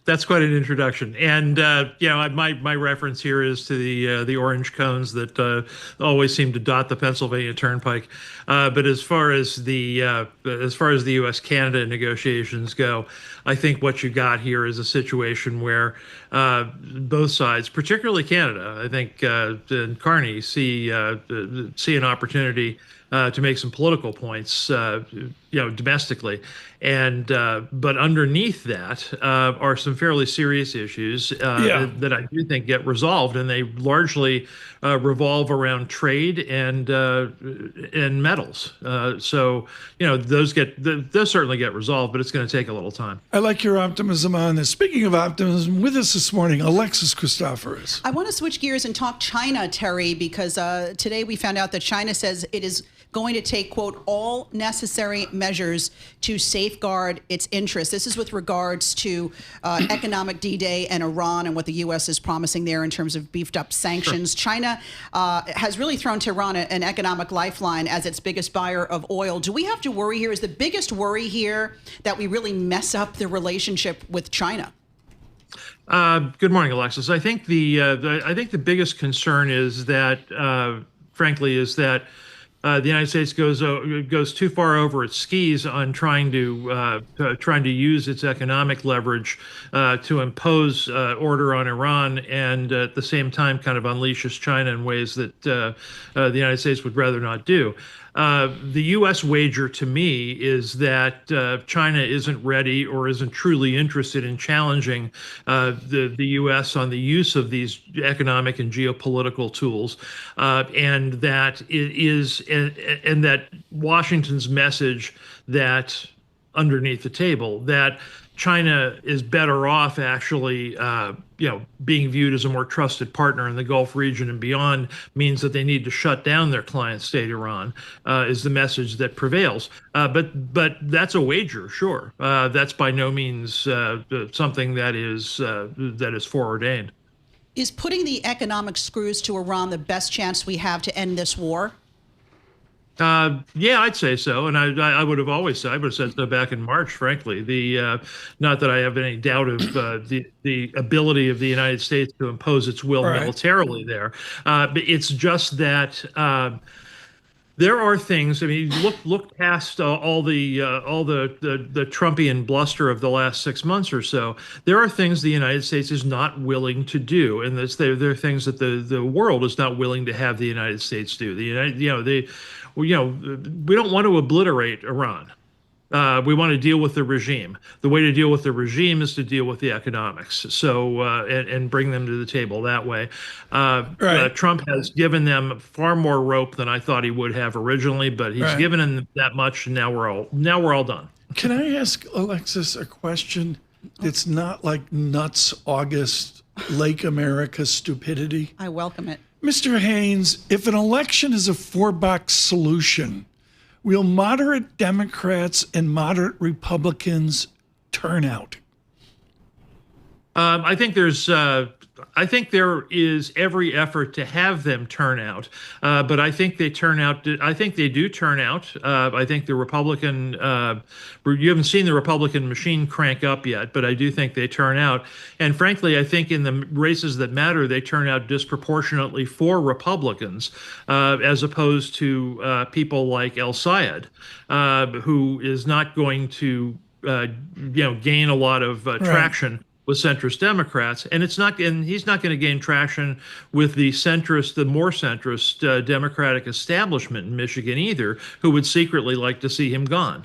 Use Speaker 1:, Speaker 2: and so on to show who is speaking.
Speaker 1: That's quite an introduction. And my reference here is to the orange cones that always seem to dot the Pennsylvania Turnpike. But as far as the U.S. Canada negotiations go, I think what you got here is a situation where both sides, particularly Canada, I think and Carney see an opportunity to make some political points, domestically, and but underneath that are some fairly serious issues
Speaker 2: Yeah.
Speaker 1: that I do think get resolved, and they largely revolve around trade and metals. So those certainly get resolved, but it's going to take a little time.
Speaker 2: I like your optimism on this. Speaking of optimism, with us this morning, Alexis Christoforous.
Speaker 3: I want to switch gears and talk China, Terry, because today we found out that China says it is going to take, quote, all necessary measures to safeguard its interests. This is with regards to economic D-Day and Iran and what the U.S. is promising there in terms of beefed up sanctions. Sure. China has really thrown Tehran an economic lifeline as its biggest buyer of oil. Do we have to worry here? Is the biggest worry here that we really mess up the relationship with China?
Speaker 1: Good morning, Alexis. I think the biggest concern is that, frankly, is that the United States goes too far over its skis on trying to use its economic leverage to impose order on Iran, and at the same time kind of unleashes China in ways that the United States would rather not do. The U.S. wager to me is that China isn't ready or isn't truly interested in challenging the U.S. on the use of these economic and geopolitical tools, and that that Washington's message that underneath the table that China is better off actually, being viewed as a more trusted partner in the Gulf region and beyond means that they need to shut down their client state, Iran, is the message that prevails. But that's a wager, sure. That's by no means something that is foreordained.
Speaker 3: Is putting the economic screws to Iran the best chance we have to end this war?
Speaker 1: Yeah, I'd say so, and I would have always said, I would have said so back in March. Frankly, not that I have any doubt of the ability of the United States to impose its will militarily there, but it's just that there are things. I mean, look past all the Trumpian bluster of the last 6 months or so. There are things the United States is not willing to do, and there are things that the world is not willing to have the United States do. We don't want to obliterate Iran. We want to deal with the regime. The way to deal with the regime is to deal with the economics. So and bring them to the table that way. Trump has given them far more rope than I thought he would have originally, but he's given them that much, and now we're all done.
Speaker 2: Can I ask Alexis a question? It's not like nuts August Lake America stupidity.
Speaker 3: I welcome it.
Speaker 2: Mr. Haines, if an election is a four-box solution, will moderate Democrats and moderate Republicans turn out?
Speaker 1: I think there is every effort to have them turn out, but I think they turn out. I think they do turn out. I think the Republican, you haven't seen the Republican machine crank up yet, but I do think they turn out. And frankly, I think in the races that matter, they turn out disproportionately for Republicans, as opposed to people like El Sayed, who is not going to, gain a lot of traction with centrist Democrats, and he's not going to gain traction with the more centrist Democratic establishment in Michigan either, who would secretly like to see him gone.